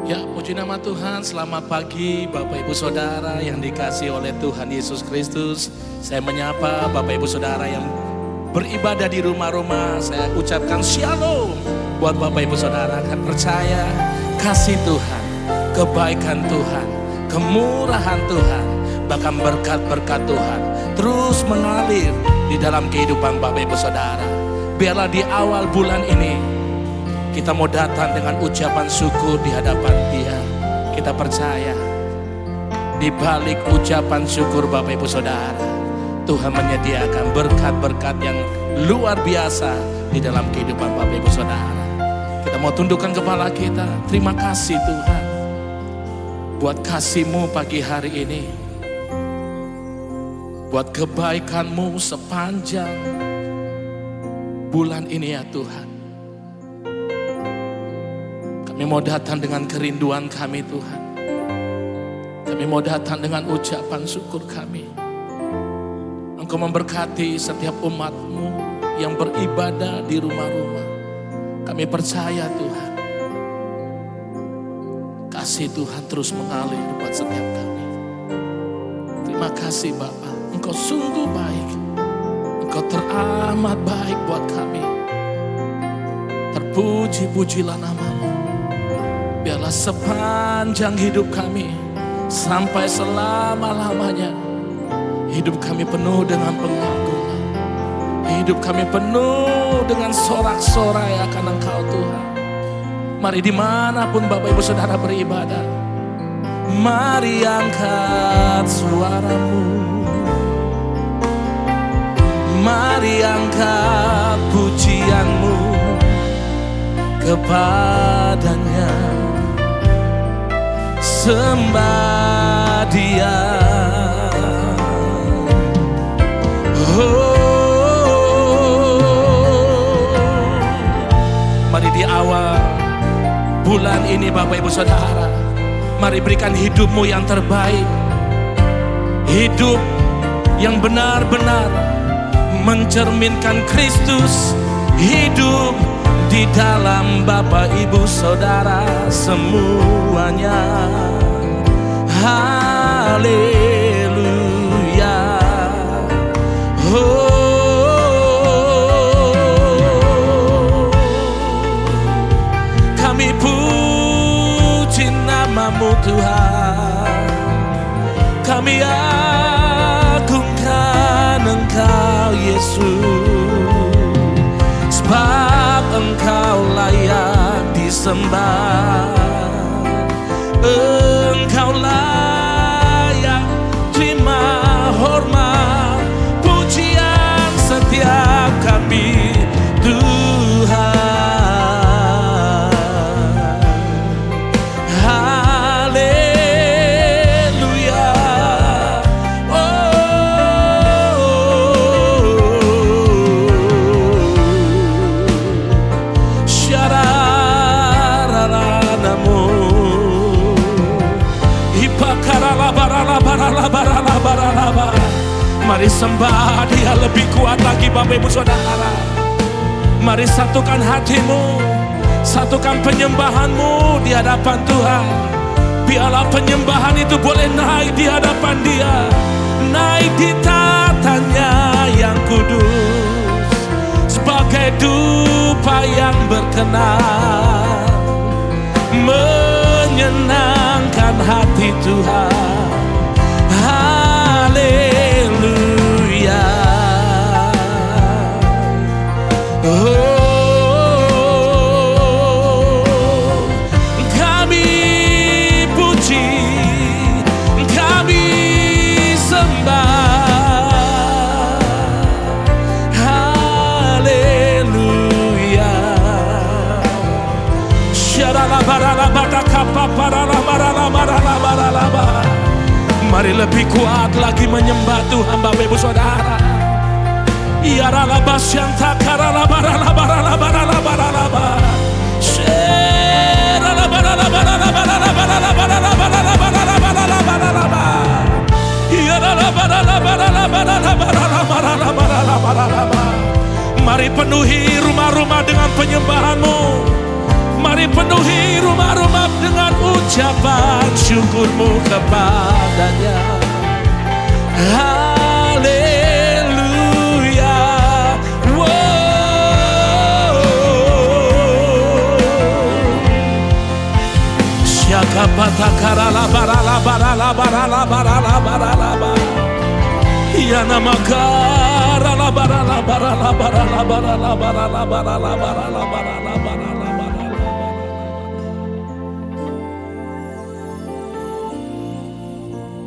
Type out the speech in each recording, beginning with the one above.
Ya, puji nama Tuhan. Selamat pagi Bapak Ibu Saudara yang dikasihi oleh Tuhan Yesus Kristus. Saya menyapa Bapak Ibu Saudara yang beribadah di rumah-rumah. Saya ucapkan shalom buat Bapak Ibu Saudara. Akan percaya kasih Tuhan, kebaikan Tuhan, kemurahan Tuhan, bahkan berkat-berkat Tuhan terus mengalir di dalam kehidupan Bapak Ibu Saudara. Biarlah di awal bulan ini kita mau datang dengan ucapan syukur di hadapan Dia. Kita percaya di balik ucapan syukur Bapak Ibu Saudara, Tuhan menyediakan berkat-berkat yang luar biasa di dalam kehidupan Bapak Ibu Saudara. Kita mau tundukkan kepala kita. Terima kasih Tuhan buat kasih-Mu pagi hari ini, buat kebaikan-Mu sepanjang bulan ini ya Tuhan. Kami mau datang dengan kerinduan kami Tuhan. Kami mau datang dengan ucapan syukur kami. Engkau memberkati setiap umat-Mu yang beribadah di rumah-rumah. Kami percaya Tuhan, kasih Tuhan terus mengalir buat setiap kami. Terima kasih Bapa, Engkau sungguh baik. Engkau teramat baik buat kami. Terpuji-pujilah nama-Mu. Biarlah sepanjang hidup kami sampai selama-lamanya, hidup kami penuh dengan pengagungan. Hidup kami penuh dengan sorak-sorai akan Engkau Tuhan. Mari dimanapun Bapak Ibu Saudara beribadah, mari angkat suaramu. Mari angkat pujianmu kepadanya. Sembah Dia. Mari di awal bulan ini Bapak Ibu Saudara, mari berikan hidupmu yang terbaik. Hidup yang benar-benar mencerminkan Kristus. Hidup di dalam Bapak Ibu Saudara semuanya. Haleluya. Kami puji nama-Mu Tuhan. Kami agungkan Engkau Yesus, sebab Engkau layak disembah. Engkau layak terima hormat, pujian setiap kami Tuhan. Haleluya. Mari sembah Dia lebih kuat lagi Bapak Ibu Saudara. Mari satukan hatimu, satukan penyembahanmu di hadapan Tuhan. Biarlah penyembahan itu boleh naik di hadapan Dia, naik di tatanya yang kudus, sebagai dupa yang berkenan, menyenangkan hati Tuhan. Haleluya. Kami puji, kami sembah. Haleluya. Mari lebih kuat lagi menyembah Tuhan Bapak Ibu Saudara. Mari penuhi rumah-rumah dengan penyembahan-Mu. Mari penuhi rumah-rumah dengan ucapan syukurmu kepadanya. Haleluya. Syakapata karala barala barala barala barala barala barala. Ya nama karala barala barala barala barala barala barala barala barala barala.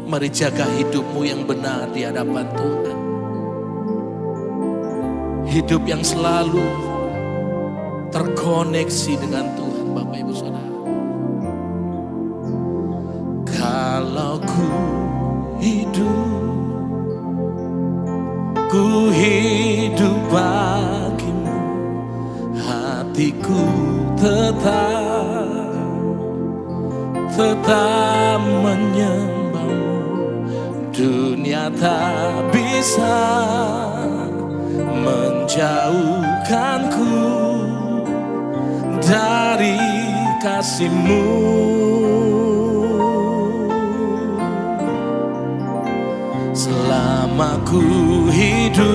Mari jaga hidupmu yang benar di hadapan Tuhan. Hidup yang selalu terkoneksi dengan Tuhan, Bapak Ibu Saudara. Kalau ku hidup bagimu, hatiku tetap menyembahmu. Dunia tak bisa menjauhkanku dari kasih-Mu. Selama ku hidup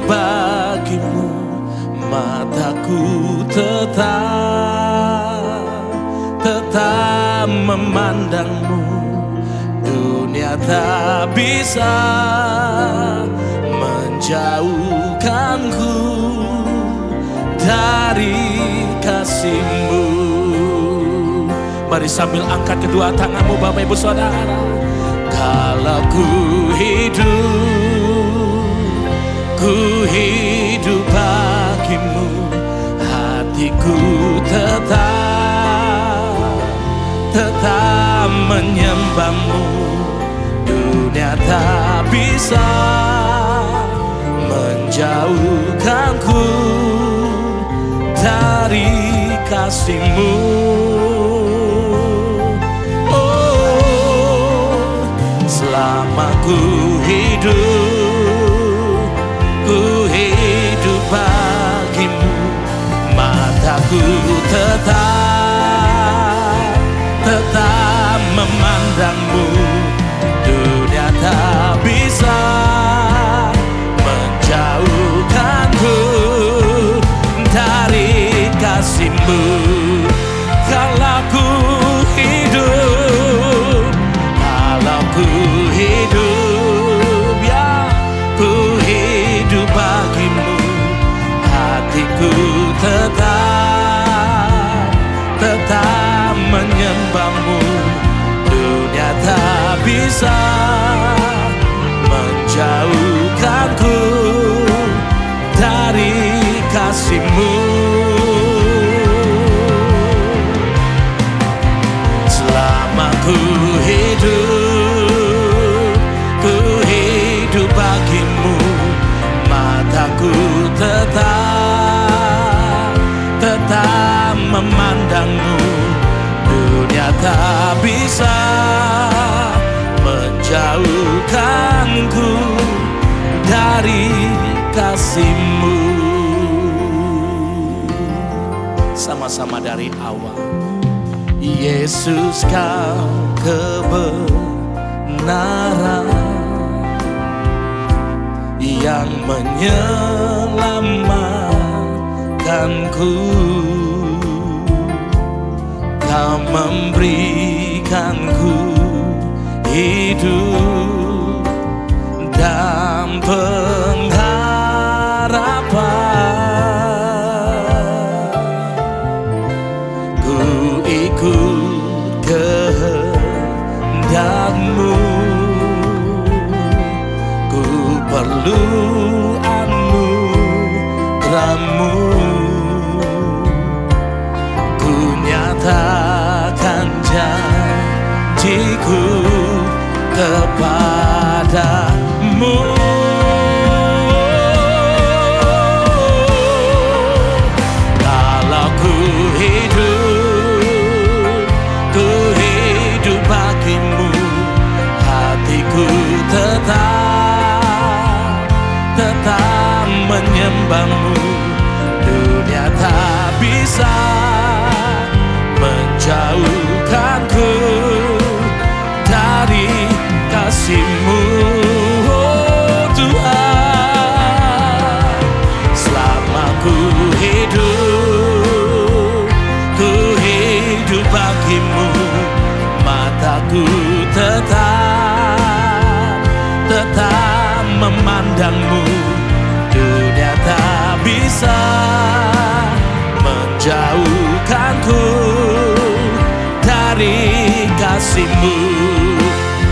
bagimu, mataku tetap memandangmu. Dunia tak bisa menjauhkanku dari kasih-Mu. Mari sambil angkat kedua tanganmu, Bapak Ibu Saudara. Kalau ku hidup bagimu, hatiku tetap menyembahmu. Dunia tak bisa menjauhkanku dari kasih-Mu. Selama ku hidup bagimu, mataku tetap memandangmu. Dunia tak bisa menjauhkanku dari kasih-Mu. Kalau ku hidup, ya ku hidup bagimu, hatiku tetap menyembahmu. Dunia tak bisa menjauhkanku dari kasih-Mu. Selama ku hidup bagimu, mataku tetap memandangmu. Dunia tak bisa menjauhkanku dari kasih-Mu. Sama-sama dari awal. Yesus, Kau kebenaran yang menyelamatkanku. Kau memberikanku hidup dan pengharapan. Ku ikut kehendak-Mu, ku perlu anugerah-Mu. Ku nyatakan janjiku kepadamu. Kalau ku hidup bagimu, hatiku tetap menyembahmu. dunia tak bisa menjauhkanku dari kasih-Mu, oh Tuhan. Selama ku hidup bagi-Mu, mataku tetap memandang-Mu. Dunia tak bisa menjauhkanku dari kasih-Mu.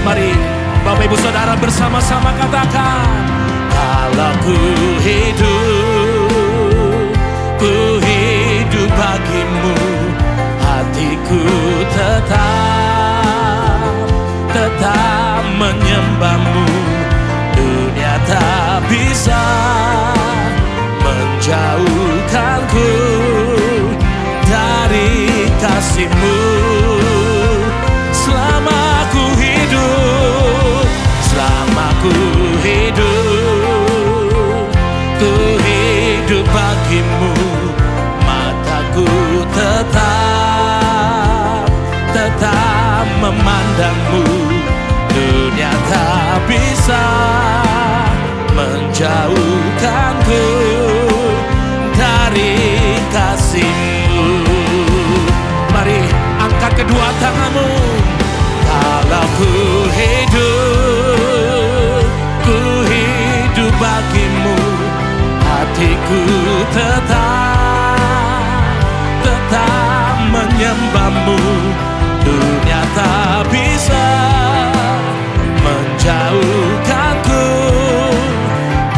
Mari Bapak Ibu Saudara bersama-sama katakan, kalau ku hidup bagi-Mu, hatiku tetap menyembah-Mu. Dunia tak bisa menjauhkanku dari kasih-Mu. Selama ku hidup bagi-Mu, mataku tetap memandang-Mu. Dunia tak bisa menjauhkanku dari kasih-Mu. Mari angkat kedua tanganmu. Kalau ku hidup bagi-Mu, hatiku tetap menyembah-Mu. Dunia tak bisa menjauhkanku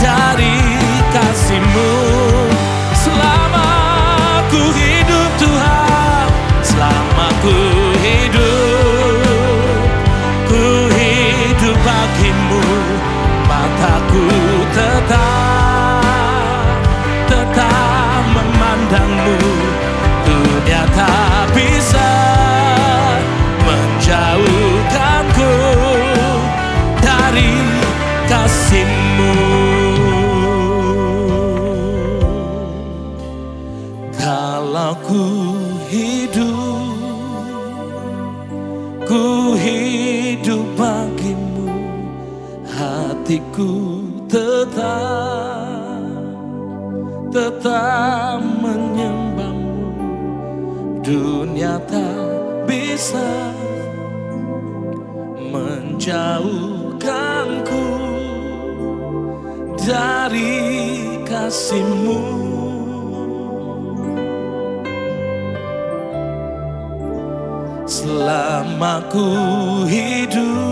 dari kasih-Mu. Selama ku hidup Tuhan, selama ku hidup bagi-Mu, mataku tetap memandang-Mu. Dunia tak bisa menjauhkanku dari kasih-Mu. Kalau ku hidup bagi-Mu, hatiku tetap menyembah-Mu. Dunia tak bisa menjauhkanku dari kasih-Mu. Selama ku hidup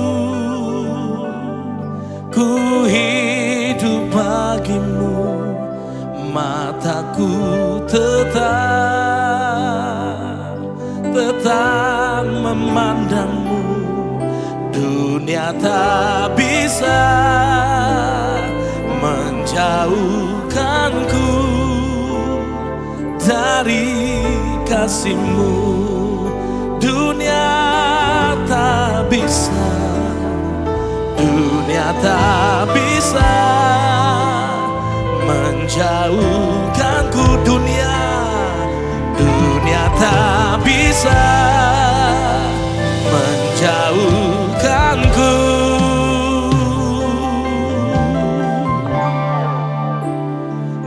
bagi-Mu, mataku tetap memandang-Mu. Dunia tak bisa menjauhkanku dari kasih-Mu. Dunia tak bisa, dunia tak bisa menjauhkanku. Dunia tak bisa menjauhkanku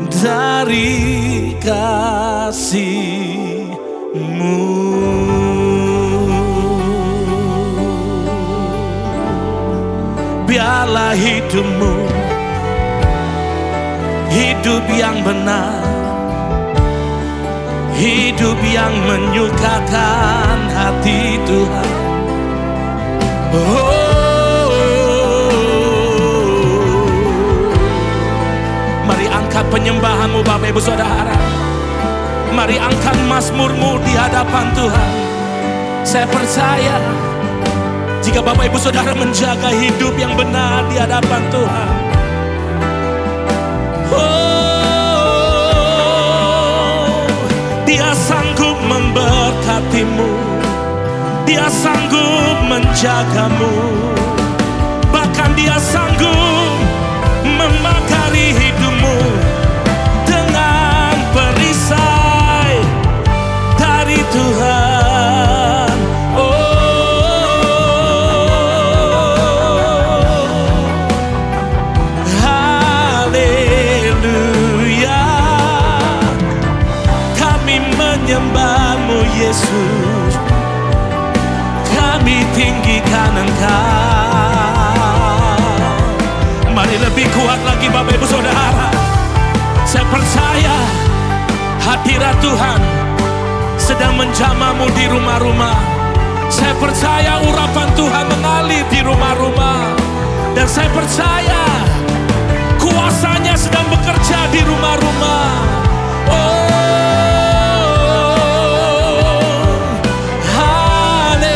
dari kasih-Mu. Biarlah hidupmu hidup yang benar, hidup yang menyukakan hati Tuhan. Mari angkat penyembahanmu Bapak Ibu Saudara. Mari angkat mazmurmu di hadapan Tuhan. Saya percaya jika Bapak Ibu Saudara menjaga hidup yang benar di hadapan Tuhan, Dia sanggup memberkatimu, Dia sanggup menjagamu, bahkan Dia sanggup memagari hidupmu dengan perisai. menyembah-Mu Yesus, kami tinggikan Engkau. Mari lebih kuat lagi Bapak Ibu Saudara. Saya percaya hadirat Tuhan sedang menjamah-Mu di rumah-rumah. Saya percaya urapan Tuhan mengalir di rumah-rumah. Dan saya percaya kuasanya sedang bekerja di rumah-rumah. Oh, haleluya.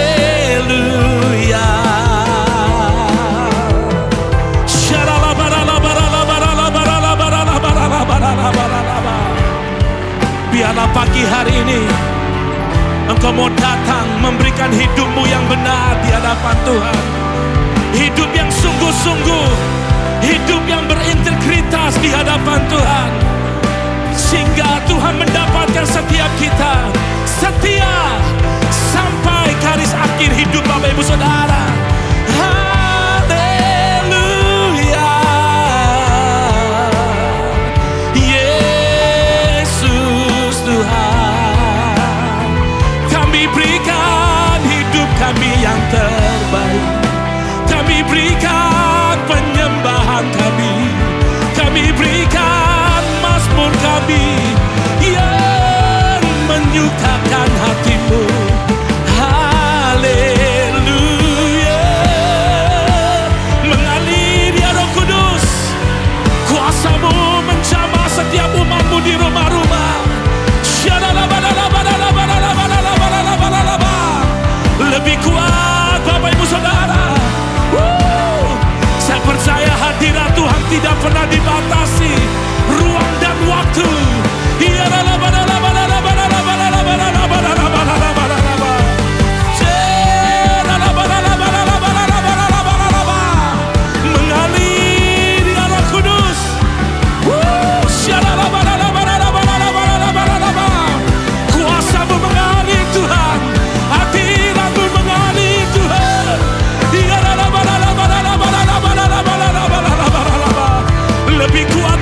Biarlah pagi hari ini Engkau mau datang memberikan hidup-Mu yang benar di hadapan Tuhan. Hidup yang sungguh-sungguh, hidup yang berintegritas di hadapan Tuhan. Sehingga Tuhan mendapatkan setiap kita setia sampai garis akhir hidup Bapak Ibu Saudara. Haleluya. Yesus Tuhan, kami berikan hidup kami yang terbaik. Kami berikan penyembahan kami. Kami berikan mazmur kami yang menyukakan hati-Mu. Haleluya. Mengalir ya Roh Kudus, kuasa-Mu menjamah setiap umat-Mu di rumah-rumah. Lebih kuat Bapak Ibu Saudara. Saya percaya hadirat Tuhan tidak pernah dibatasi ruang dan waktu. Mengalir ya Roh Kudus. Kuasa-Mu mengalir Tuhan, hadirat-Mu mengalir Tuhan. Lebih kuat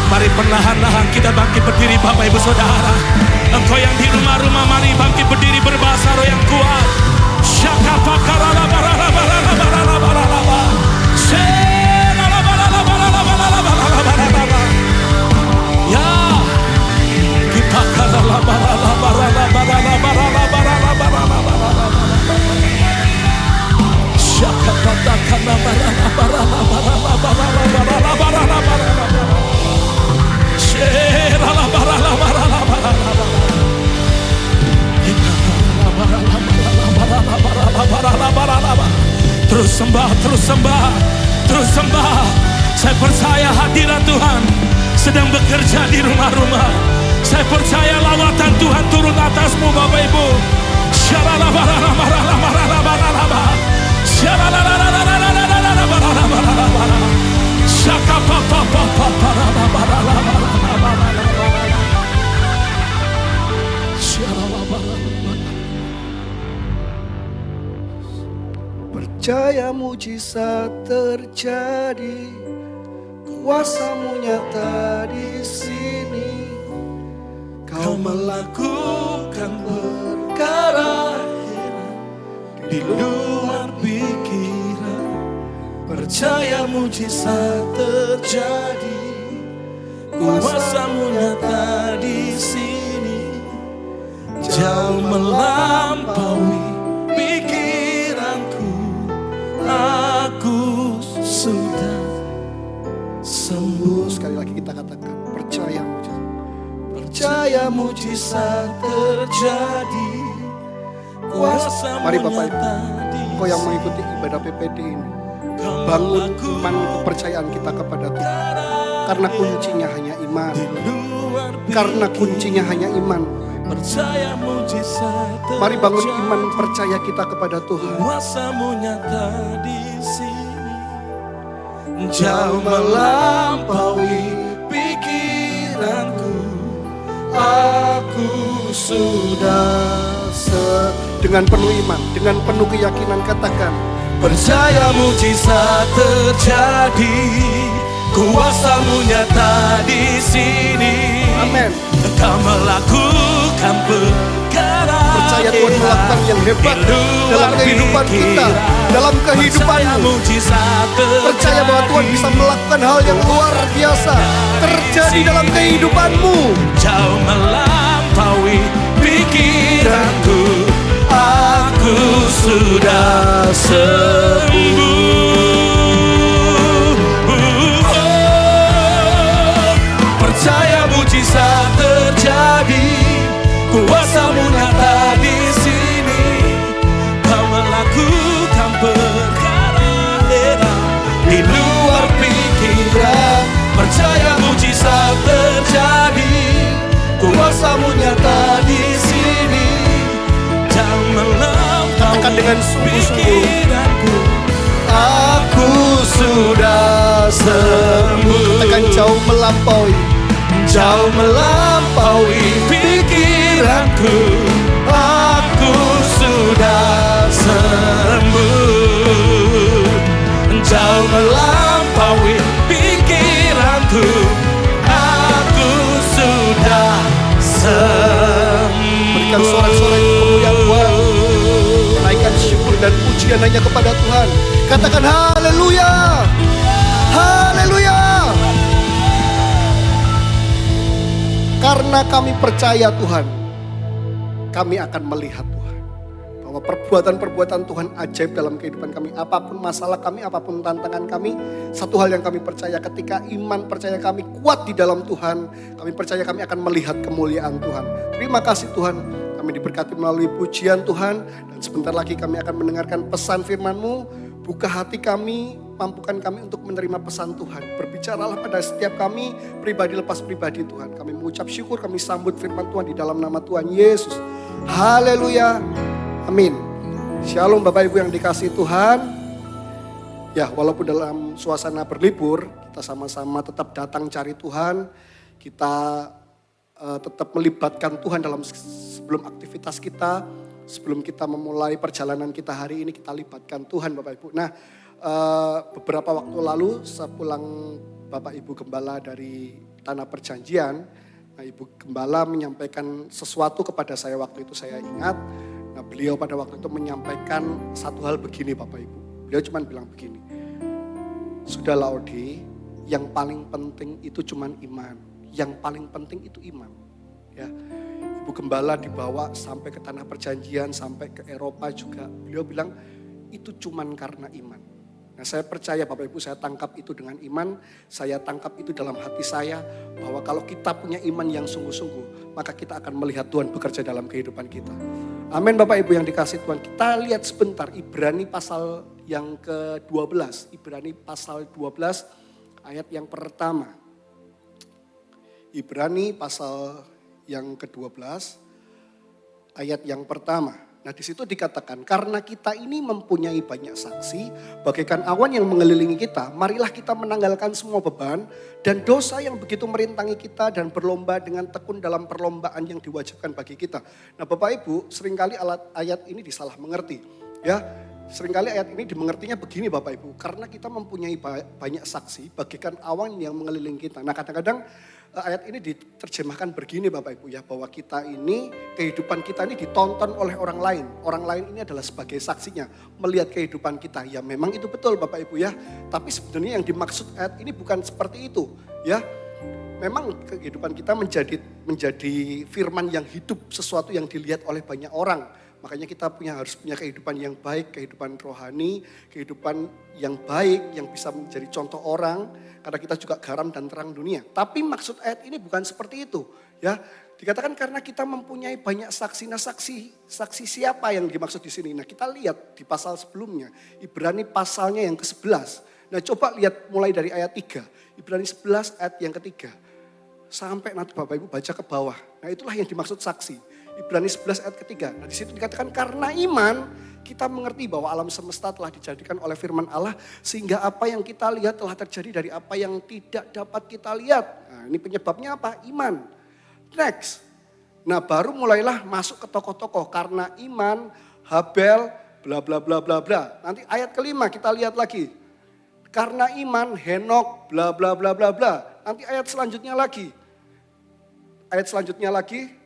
Mari perlahan-lahan kita bangkit berdiri Bapak Ibu Saudara. Engkau yang di rumah-rumah mari bangkit berdiri berbahasa roh yang kuat. Terus sembah, terus sembah, terus sembah. Saya percaya hadirat Tuhan sedang bekerja di rumah-rumah. Saya percaya lawatan Tuhan turun atasmu Bapak Ibu. Percaya mujizat terjadi, kuasa-Mu nyata di sini. Kau melakukan perkara di luar pikiran. Percaya mujizat terjadi, kuasa-Mu nyata di sini. Jauh melampaui pikiranku, aku sudah sembuh. Sekali lagi kita katakan, percaya mujizat. Percaya mujizat terjadi, kuasa. Mari Bapak Ibu, Kau yang mengikuti ibadah PPD ini, bangun iman kepercayaan kita kepada Tuhan. Karena kuncinya hanya iman. Karena kuncinya hanya iman. Mari bangun iman percaya kita kepada Tuhan. Jauh melampaui pikiranku, aku sudah dengan penuh iman, dengan penuh keyakinan katakan, percaya mujizat terjadi, kuasa-Mu nyata di sini. Amin. Engkau melakukan perkara. Percaya Tuhan melakukan yang hebat dalam kehidupan kita, dalam kehidupanmu. Percaya bahwa Tuhan bisa melakukan hal yang luar biasa terjadi dalam kehidupanmu. Jauh melampaui pikiranku, aku sudah sembuh. Percaya mujizat terjadi, kuasa-Mu nyata di sini. Kau melakukan perkara heran di luar pikiran. Percaya mujizat terjadi, kuasa-Mu nyata di sini. Jauh melampaui dengan pikiranku, aku sudah sembuh. Katakan jauh melampaui, jauh melampaui pikiranku, aku sudah sembuh. Jauh melampaui pikiranku, aku sudah sembuh. Berikan sorak-sorai kemuliaan Tuhan, naikkan syukur dan pujian hanya kepada Tuhan. Katakan haleluya, haleluya. Karena kami percaya Tuhan, kami akan melihat Tuhan. Bahwa perbuatan-perbuatan Tuhan ajaib dalam kehidupan kami. Apapun masalah kami, apapun tantangan kami. Satu hal yang kami percaya, ketika iman percaya kami kuat di dalam Tuhan, kami percaya kami akan melihat kemuliaan Tuhan. Terima kasih Tuhan, kami diberkati melalui pujian Tuhan. Dan sebentar lagi kami akan mendengarkan pesan firman-Mu. Buka hati kami, mampukan kami untuk menerima pesan Tuhan. Berbicaralah pada setiap kami, pribadi lepas pribadi Tuhan. Kami mengucap syukur, kami sambut firman Tuhan di dalam nama Tuhan Yesus. Haleluya, amin. Shalom Bapak Ibu yang dikasihi Tuhan. Ya, walaupun dalam suasana berlibur, kita sama-sama tetap datang cari Tuhan. Kita tetap melibatkan Tuhan dalam sebelum aktivitas kita. Sebelum kita memulai perjalanan kita hari ini, kita libatkan Tuhan Bapak Ibu. Nah, beberapa waktu lalu sepulang Bapak Ibu Gembala dari Tanah Perjanjian, nah Ibu Gembala menyampaikan sesuatu kepada saya waktu itu, saya ingat. Nah beliau pada waktu itu menyampaikan satu hal begini Bapak Ibu. Beliau cuma bilang begini, sudahlah Odi, yang paling penting itu cuma iman. Yang paling penting itu iman. Ya, Ibu Gembala dibawa sampai ke Tanah Perjanjian, sampai ke Eropa juga. Beliau bilang itu cuma karena iman. Nah saya percaya Bapak Ibu, saya tangkap itu dengan iman, saya tangkap itu dalam hati saya, bahwa kalau kita punya iman yang sungguh-sungguh, maka kita akan melihat Tuhan bekerja dalam kehidupan kita. Amin Bapak Ibu yang dikasih Tuhan. Kita lihat sebentar Ibrani pasal yang ke-12. Ibrani pasal 12 ayat yang pertama. Ibrani pasal yang ke-12 ayat yang pertama. Nah di situ dikatakan, karena kita ini mempunyai banyak saksi, bagaikan awan yang mengelilingi kita, marilah kita menanggalkan semua beban dan dosa yang begitu merintangi kita dan berlomba dengan tekun dalam perlombaan yang diwajibkan bagi kita. Nah Bapak Ibu, seringkali ayat ini disalah mengerti. Ya, seringkali ayat ini dimengertinya begini Bapak Ibu, karena kita mempunyai banyak saksi, bagaikan awan yang mengelilingi kita. Nah kadang-kadang ayat ini diterjemahkan begini Bapak Ibu ya, bahwa kita ini, kehidupan kita ini ditonton oleh orang lain. Orang lain ini adalah sebagai saksinya, melihat kehidupan kita. Ya memang itu betul Bapak Ibu ya, tapi sebenarnya yang dimaksud ayat ini bukan seperti itu ya. Memang kehidupan kita menjadi firman yang hidup, sesuatu yang dilihat oleh banyak orang. Makanya kita harus punya kehidupan yang baik, kehidupan rohani, kehidupan yang baik, yang bisa menjadi contoh orang. Karena kita juga garam dan terang dunia. Tapi maksud ayat ini bukan seperti itu. Ya, dikatakan karena kita mempunyai banyak saksi. Nah saksi siapa yang dimaksud di sini? Nah kita lihat di pasal sebelumnya. Ibrani pasalnya yang ke-11. Nah coba lihat mulai dari ayat 3. Ibrani 11 ayat yang ketiga. Sampai nanti Bapak Ibu baca ke bawah. Nah itulah yang dimaksud saksi. Ibrani 11 ayat ketiga. Nah di situ dikatakan karena iman kita mengerti bahwa alam semesta telah dijadikan oleh firman Allah. Sehingga apa yang kita lihat telah terjadi dari apa yang tidak dapat kita lihat. Nah ini penyebabnya apa? Iman. Next. Nah baru mulailah masuk ke tokoh-tokoh. Karena iman, Habel, bla bla bla bla bla. Nanti ayat kelima kita lihat lagi. Karena iman, Henok, bla bla bla bla bla. Nanti ayat selanjutnya lagi. Ayat selanjutnya lagi.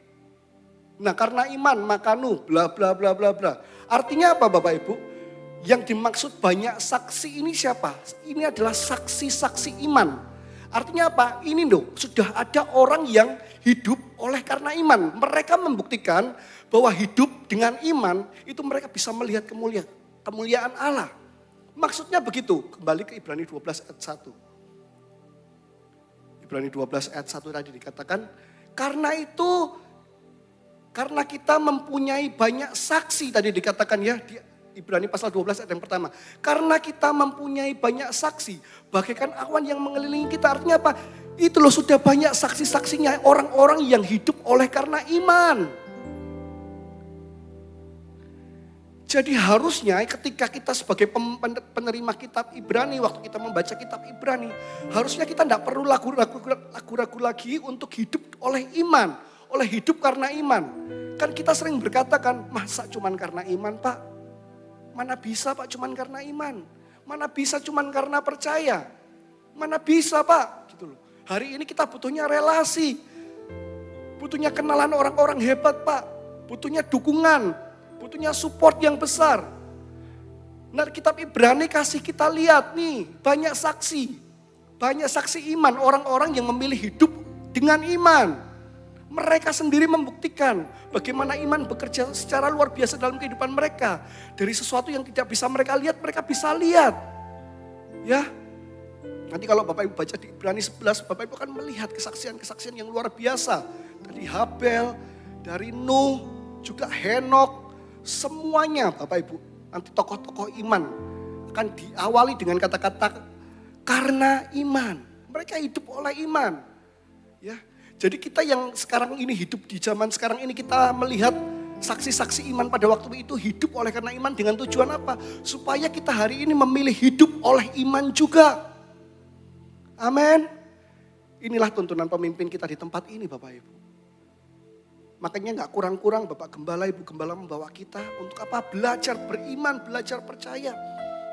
Nah karena iman maka Nuh bla bla bla bla bla. Artinya apa Bapak Ibu? Yang dimaksud banyak saksi ini siapa? Ini adalah saksi-saksi iman. Artinya apa? Ini loh sudah ada orang yang hidup oleh karena iman. Mereka membuktikan bahwa hidup dengan iman itu mereka bisa melihat kemuliaan Allah. Maksudnya begitu. Kembali ke Ibrani 12 ayat 1. Ibrani 12 ayat 1 tadi dikatakan karena kita mempunyai banyak saksi tadi dikatakan ya di Ibrani pasal 12 ayat yang pertama. Karena kita mempunyai banyak saksi, bagaikan awan yang mengelilingi kita. Artinya apa? Itu loh sudah banyak saksi-saksinya orang-orang yang hidup oleh karena iman. Jadi harusnya ketika kita sebagai penerima kitab Ibrani, waktu kita membaca kitab Ibrani, harusnya kita tidak perlu ragu-ragu lagi untuk hidup oleh iman. Oleh hidup karena iman. Kan kita sering berkata kan, masa cuman karena iman Pak? Mana bisa Pak cuman karena iman? Mana bisa cuman karena percaya? Mana bisa Pak? Gitu loh. Hari ini kita butuhnya relasi. Butuhnya kenalan orang-orang hebat Pak. Butuhnya dukungan. Butuhnya support yang besar. Nah kitab Ibrani kasih kita lihat nih, banyak saksi. Banyak saksi iman, orang-orang yang memilih hidup dengan iman. Mereka sendiri membuktikan bagaimana iman bekerja secara luar biasa dalam kehidupan mereka. Dari sesuatu yang tidak bisa mereka lihat, mereka bisa lihat. Ya, nanti kalau Bapak Ibu baca di Ibrani 11, Bapak Ibu akan melihat kesaksian-kesaksian yang luar biasa. Dari Habel, dari Nuh, juga Henok, semuanya Bapak Ibu. Nanti tokoh-tokoh iman akan diawali dengan kata-kata karena iman. Mereka hidup oleh iman. Ya. Jadi kita yang sekarang ini hidup di zaman sekarang ini kita melihat saksi-saksi iman pada waktu itu hidup oleh karena iman dengan tujuan apa? Supaya kita hari ini memilih hidup oleh iman juga. Amin. Inilah tuntunan pemimpin kita di tempat ini Bapak Ibu. Makanya gak kurang-kurang Bapak Gembala, Ibu Gembala membawa kita untuk apa? Belajar beriman, belajar percaya.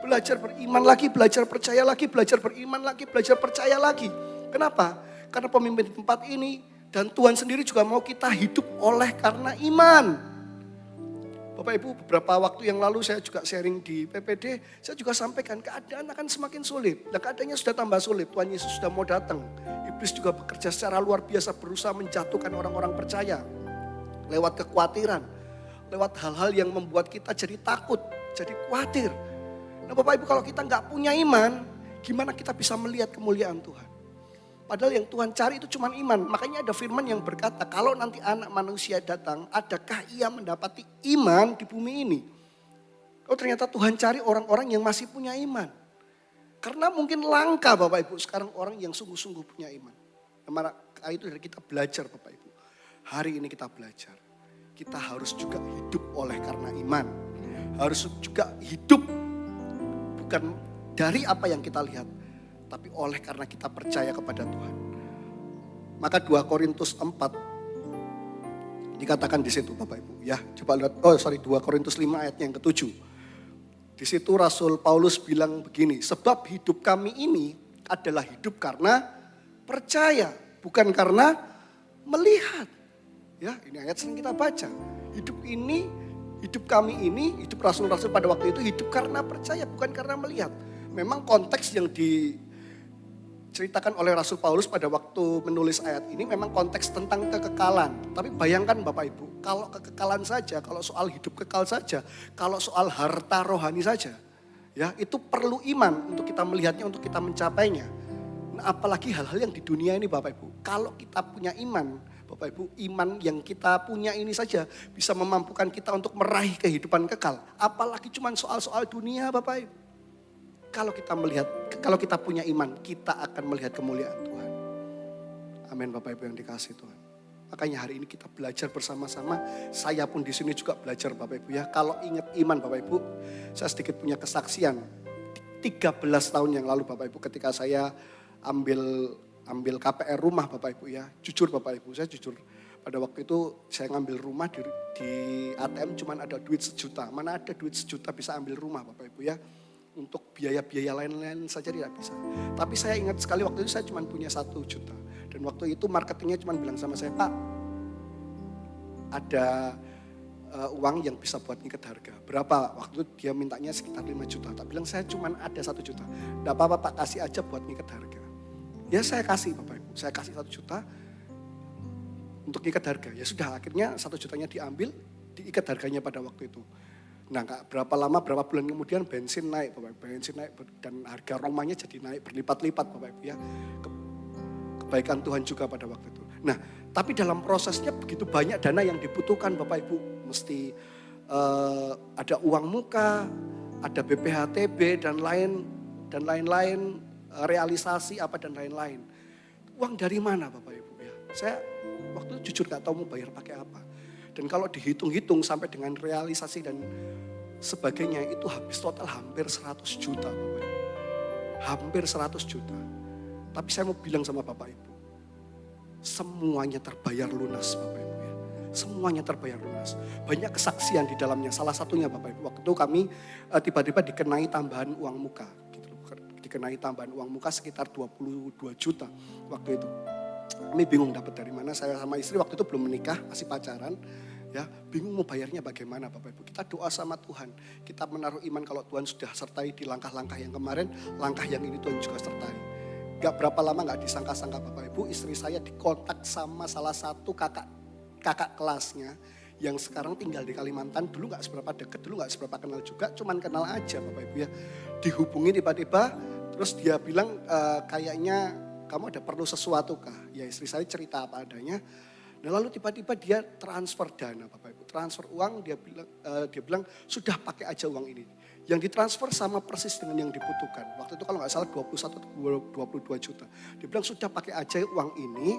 Belajar beriman lagi, belajar percaya lagi, belajar beriman lagi, belajar percaya lagi. Kenapa? Karena pemimpin di tempat ini dan Tuhan sendiri juga mau kita hidup oleh karena iman. Bapak Ibu, beberapa waktu yang lalu saya juga sharing di PPD, saya juga sampaikan keadaan akan semakin sulit. Dan keadaannya sudah tambah sulit, Tuhan Yesus sudah mau datang. Iblis juga bekerja secara luar biasa berusaha menjatuhkan orang-orang percaya. Lewat kekhawatiran, lewat hal-hal yang membuat kita jadi takut, jadi khawatir. Nah Bapak Ibu, kalau kita nggak punya iman, gimana kita bisa melihat kemuliaan Tuhan? Padahal yang Tuhan cari itu cuma iman. Makanya ada firman yang berkata, kalau nanti anak manusia datang, adakah ia mendapati iman di bumi ini? Oh ternyata Tuhan cari orang-orang yang masih punya iman. Karena mungkin langka Bapak Ibu sekarang orang yang sungguh-sungguh punya iman. Maka itu dari kita belajar Bapak Ibu. Hari ini kita belajar. Kita harus juga hidup oleh karena iman. Harus juga hidup bukan dari apa yang kita lihat. Tapi oleh karena kita percaya kepada Tuhan. Maka 2 Korintus 4 dikatakan di situ Bapak Ibu ya. Coba lihat, 2 Korintus 5 ayat yang ke-7. Di situ Rasul Paulus bilang begini, sebab hidup kami ini adalah hidup karena percaya, bukan karena melihat. Ya, ini ayat sering kita baca. Hidup kami ini, hidup rasul-rasul pada waktu itu hidup karena percaya, bukan karena melihat. Memang konteks yang diceritakan oleh Rasul Paulus pada waktu menulis ayat ini memang konteks tentang kekekalan. Tapi bayangkan Bapak Ibu, kalau kekekalan saja, kalau soal hidup kekal saja, kalau soal harta rohani saja, ya itu perlu iman untuk kita melihatnya, untuk kita mencapainya. Nah, apalagi hal-hal yang di dunia ini Bapak Ibu. Kalau kita punya iman, Bapak Ibu, iman yang kita punya ini saja bisa memampukan kita untuk meraih kehidupan kekal. Apalagi cuma soal-soal dunia Bapak Ibu. Kalau kita punya iman, kita akan melihat kemuliaan Tuhan. Amin Bapak Ibu yang dikasihi Tuhan. Makanya hari ini kita belajar bersama-sama. Saya pun di sini juga belajar Bapak Ibu ya. Kalau ingat iman Bapak Ibu, saya sedikit punya kesaksian. 13 tahun yang lalu Bapak Ibu ketika saya ambil KPR rumah Bapak Ibu ya. Jujur Bapak Ibu, saya jujur. Pada waktu itu saya ngambil rumah di ATM cuman ada duit 1 juta. Mana ada duit 1 juta bisa ambil rumah Bapak Ibu ya. Untuk biaya-biaya lain-lain saja tidak bisa. Tapi saya ingat sekali waktu itu saya cuma punya 1 juta. Dan waktu itu marketingnya cuma bilang sama saya, Pak, ada uang yang bisa buat ngiket harga. Berapa? Waktu itu dia mintanya sekitar 5 juta. Tak bilang saya cuma ada 1 juta. Tidak apa-apa Pak, kasih aja buat ngiket harga. Ya saya kasih Bapak Ibu, saya kasih 1 juta untuk ngiket harga. Ya sudah akhirnya 1 jutanya diambil, diikat harganya pada waktu itu. Nah gak berapa lama, berapa bulan kemudian bensin naik Bapak Ibu. Bensin naik dan harga rumahnya jadi naik berlipat-lipat Bapak Ibu ya. Kebaikan Tuhan juga pada waktu itu. Nah tapi dalam prosesnya begitu banyak dana yang dibutuhkan Bapak Ibu. Mesti ada uang muka, ada BPHTB dan lain-lain, realisasi apa dan lain-lain. Uang dari mana Bapak Ibu ya. Saya waktu itu jujur gak tahu mau bayar pakai apa. Dan kalau dihitung-hitung sampai dengan realisasi dan sebagainya itu habis total hampir 100 juta Bapak Ibu. Hampir 100 juta. Tapi saya mau bilang sama Bapak Ibu, semuanya terbayar lunas Bapak Ibu ya. Semuanya terbayar lunas. Banyak kesaksian di dalamnya. Salah satunya Bapak Ibu, waktu itu kami tiba-tiba dikenai tambahan uang muka. Gitu. Dikenai tambahan uang muka sekitar 22 juta waktu itu. Kami bingung dapat dari mana, saya sama istri waktu itu belum menikah, masih pacaran. Ya, bingung mau bayarnya bagaimana Bapak Ibu. Kita doa sama Tuhan, kita menaruh iman kalau Tuhan sudah sertai di langkah-langkah yang kemarin, langkah yang ini Tuhan juga sertai. Gak berapa lama gak disangka-sangka Bapak Ibu, istri saya dikontak sama salah satu kakak kelasnya yang sekarang tinggal di Kalimantan. Dulu gak seberapa deket, dulu gak seberapa kenal juga, cuman kenal aja Bapak Ibu ya. Dihubungi tiba-tiba, terus dia bilang kayaknya kamu ada perlu sesuatu kah? Ya istri saya cerita apa adanya. Nah lalu tiba-tiba dia transfer dana Bapak Ibu. Transfer uang dia bilang sudah pakai aja uang ini. Yang ditransfer sama persis dengan yang dibutuhkan. Waktu itu kalau nggak salah 21 atau 22 juta. Dia bilang sudah pakai aja uang ini.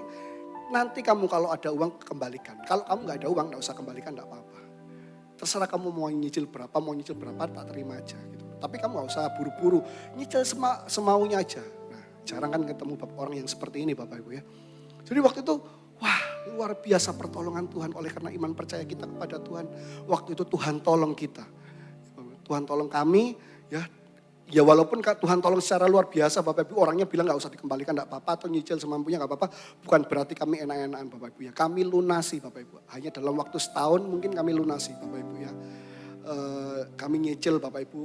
Nanti kamu kalau ada uang kembalikan. Kalau kamu nggak ada uang nggak usah kembalikan nggak apa-apa. Terserah kamu mau nyicil berapa tak terima aja gitu. Tapi kamu nggak usah buru-buru. Nyicil semaunya aja. Jarang kan ketemu orang yang seperti ini Bapak Ibu ya. Jadi waktu itu wah luar biasa pertolongan Tuhan oleh karena iman percaya kita kepada Tuhan. Waktu itu Tuhan tolong kita. Tuhan tolong kami ya Ya walaupun Tuhan tolong secara luar biasa Bapak Ibu, orangnya bilang gak usah dikembalikan gak apa-apa atau nyicil semampunya gak apa-apa. Bukan berarti kami enak-enakan Bapak Ibu ya. Kami lunasi Bapak Ibu. Hanya dalam waktu setahun mungkin kami lunasi Bapak Ibu ya. Kami nyicil Bapak Ibu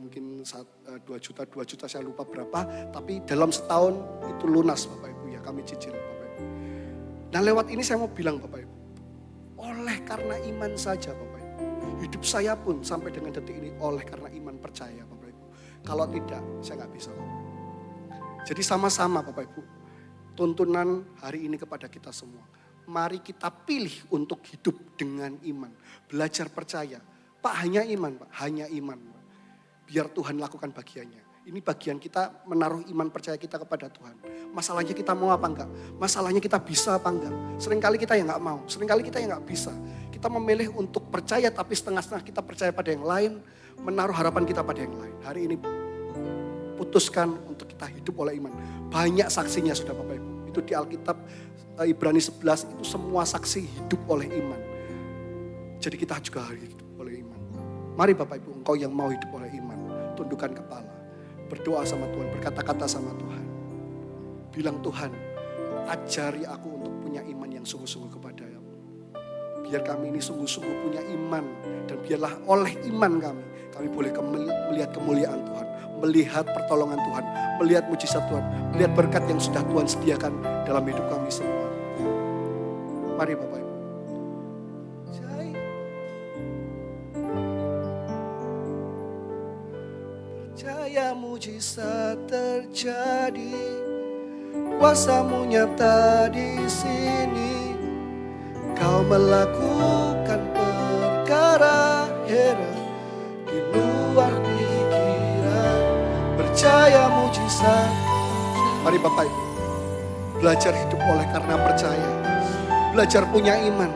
mungkin 2 juta saya lupa berapa. Tapi dalam setahun itu lunas Bapak Ibu ya, kami cicil Bapak Ibu. Nah lewat ini saya mau bilang Bapak Ibu, oleh karena iman saja Bapak Ibu. Hidup saya pun sampai dengan detik ini oleh karena iman percaya Bapak Ibu. Kalau tidak, saya nggak bisa. Jadi sama-sama Bapak Ibu, tuntunan hari ini kepada kita semua. Mari kita pilih untuk hidup dengan iman. Belajar percaya. Pak hanya iman Pak, hanya iman. Biar Tuhan lakukan bagiannya. Ini bagian kita menaruh iman percaya kita kepada Tuhan. Masalahnya kita mau apa enggak? Masalahnya kita bisa apa enggak? Seringkali kita yang enggak mau, seringkali kita yang enggak bisa. Kita memilih untuk percaya tapi setengah-setengah kita percaya pada yang lain. Menaruh harapan kita pada yang lain. Hari ini putuskan untuk kita hidup oleh iman. Banyak saksinya sudah Bapak Ibu. Itu di Alkitab Ibrani 11 itu semua saksi hidup oleh iman. Jadi kita juga harus hidup oleh iman. Mari Bapak Ibu, engkau yang mau hidup oleh iman, tundukkan kepala. Berdoa sama Tuhan, berkata-kata sama Tuhan. Bilang Tuhan, ajari aku untuk punya iman yang sungguh-sungguh kepada-Mu. Biar kami ini sungguh-sungguh punya iman. Dan biarlah oleh iman kami boleh melihat kemuliaan Tuhan. Melihat pertolongan Tuhan. Melihat mujizat Tuhan. Melihat berkat yang sudah Tuhan sediakan dalam hidup kami semua. Mari Bapak Ibu. Percaya mujizat terjadi. Kuasa-Mu nyata di sini. Kau melakukan perkara heran di luar pikiran. Percaya mujizat. Mari Bapak Ibu, belajar hidup oleh karena percaya. Belajar punya iman.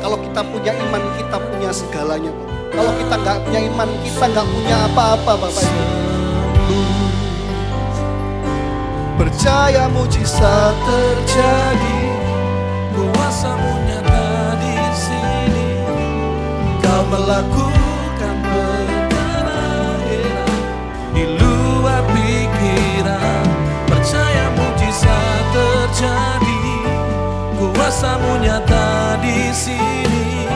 Kalau kita punya iman, kita punya segalanya Bapak. Kalau kita nggak punya iman, kita nggak punya apa-apa Bapak Ibu. Percaya mujizat terjadi. Kuasa-Mu nyata di sini. Kau melakukan perkara heran di luar pikiran. Percaya mujizat terjadi. Kuasa-Mu nyata di sini.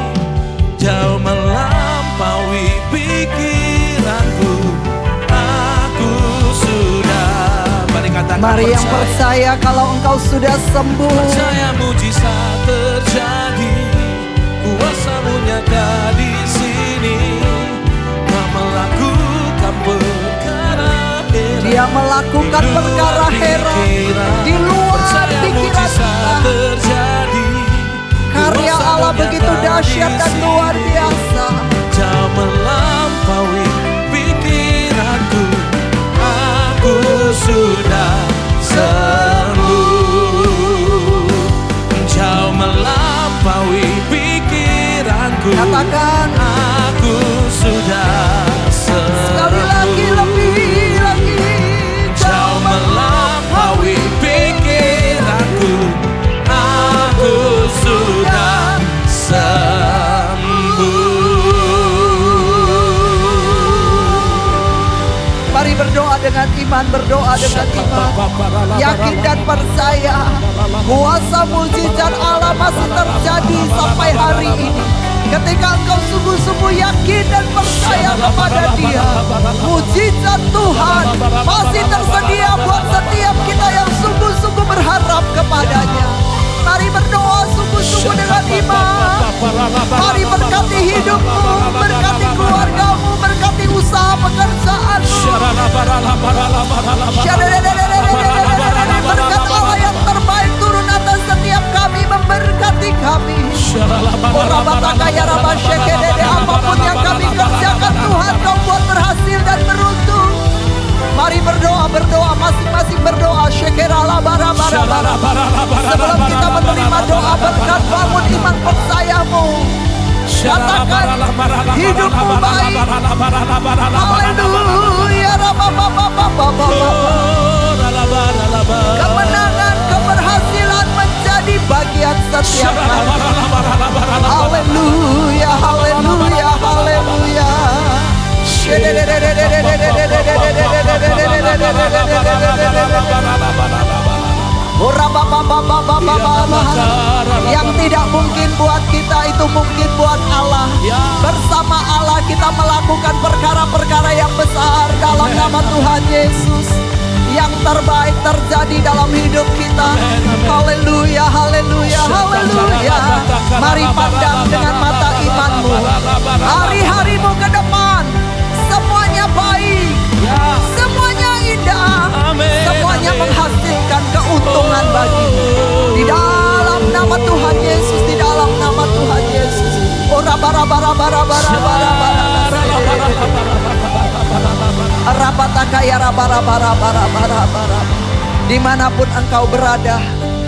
Jauh melampaui pikiranku. Aku sudah. Mari yang percaya kalau engkau sudah sembuh. Percaya mujizat terjadi. Kuasa-Mu nyata di sini. Kau melakukan perkara heran. Dia melakukan perkara heran di luar pikiran kita. Terjadi. Karya Allah begitu dahsyat dan luar biasa. Jauh melampaui pikiranku. Aku sudah sembuh. Jauh melampaui pikiranku. Katakan, aku sudah sembuh. sekali lagi, lebih lagi. Jauh melampaui pikiranku. Aku sudah sembuh. Mari berdoa dengan iman, berdoa dengan iman. Yakin dan percaya kuasa mujizat Allah masih terjadi sampai hari ini. Ketika engkau sungguh-sungguh yakin dan percaya kepada Dia, mujizat Tuhan masih tersedia buat setiap kita yang sungguh-sungguh berharap kepadanya. Mari berdoa sungguh-sungguh dengan iman. Mari berkati hidupmu, berkati keluargamu, berkati usaha pekerjaanmu. Berkat Allah yang terbaik turun atas setiap kami, memberkati kami. Apapun yang kami kerjakan Tuhan, Kau buat berhasil dan beruntung. Mari berdoa, masing-masing berdoa. Sebelum kita menerima doa berkat, bangun iman percayamu. Katakan hidupmu baik. Haleluya. Kemenangan, keberhasilan menjadi bagian setiap kami. Haleluya. Yang tidak mungkin buat kita itu mungkin buat Allah. Bersama Allah kita melakukan perkara-perkara yang besar dalam nama Tuhan Yesus. Yang terbaik terjadi dalam hidup kita. Haleluya, haleluya, haleluya. Mari pandang dengan mata imanmu. Hari-harimu ke depan semuanya baik, semuanya indah, semuanya menghasilkan keuntungan bagimu. Di dalam nama Tuhan Yesus, di dalam nama Tuhan Yesus. Ora bara bara bara bara bara bara. Rapatakaya rabara bara bara bara bara. Dimanapun engkau berada,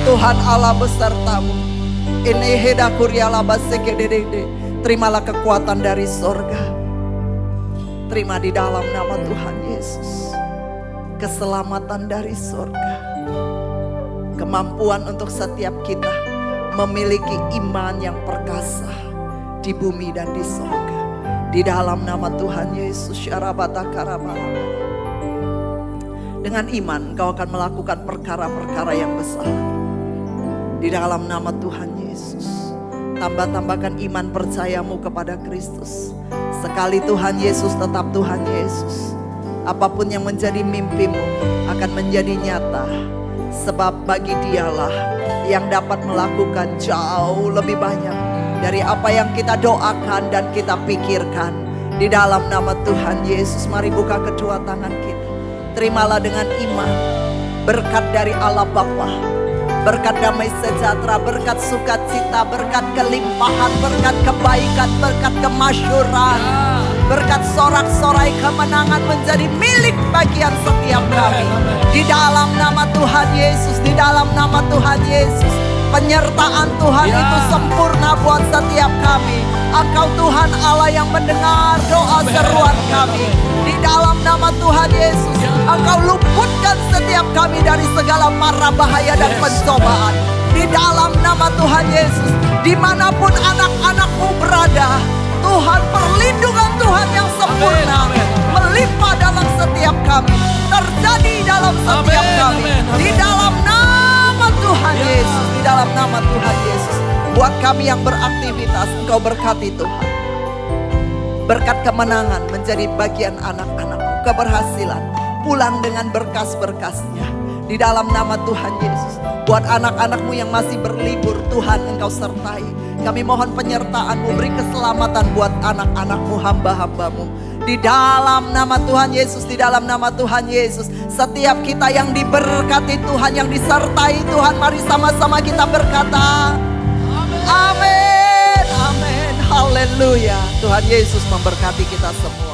Tuhan Allah besertamu. Ini heda kuriala baseke dedede. Terimalah kekuatan dari sorga. Terima di dalam nama Tuhan Yesus. Keselamatan dari sorga. Kemampuan untuk setiap kita memiliki iman yang perkasa di bumi dan di sorga. Di dalam nama Tuhan Yesus. Dengan iman kau akan melakukan perkara-perkara yang besar. Di dalam nama Tuhan Yesus. Tambah-tambahkan iman percayamu kepada Kristus. Sekali Tuhan Yesus tetap Tuhan Yesus. Apapun yang menjadi mimpimu akan menjadi nyata. Sebab bagi Dialah yang dapat melakukan jauh lebih banyak dari apa yang kita doakan dan kita pikirkan. Di dalam nama Tuhan Yesus, mari buka kedua tangan kita. Terimalah dengan iman berkat dari Allah Bapa, berkat damai sejahtera, berkat sukacita, berkat kelimpahan, berkat kebaikan, berkat kemasyuran, berkat sorak-sorai kemenangan menjadi milik bagian setiap kami. Di dalam nama Tuhan Yesus, di dalam nama Tuhan Yesus. Penyertaan Tuhan itu sempurna buat setiap kami. Engkau Tuhan Allah yang mendengar doa seruan kami. Di dalam nama Tuhan Yesus, Engkau luputkan setiap kami dari segala mara bahaya dan pencobaan. Di dalam nama Tuhan Yesus, dimanapun anak-anak-Mu berada, Tuhan, perlindungan Tuhan yang sempurna melimpah dalam setiap kami, terjadi dalam setiap kami. Di dalam nama Tuhan Yesus, di dalam nama Tuhan Yesus. Buat kami yang beraktivitas, Engkau berkati Tuhan. Berkat kemenangan menjadi bagian anak-anak-Mu. Keberhasilan pulang dengan berkas-berkasnya. Di dalam nama Tuhan Yesus. Buat anak-anak-Mu yang masih berlibur, Tuhan Engkau sertai. Kami mohon penyertaan-Mu, beri keselamatan buat anak-anak-Mu, hamba-hamba-Mu. Di dalam nama Tuhan Yesus, di dalam nama Tuhan Yesus. Setiap kita yang diberkati Tuhan, yang disertai Tuhan, mari sama-sama kita berkata, amin, amin, haleluya. Tuhan Yesus memberkati kita semua.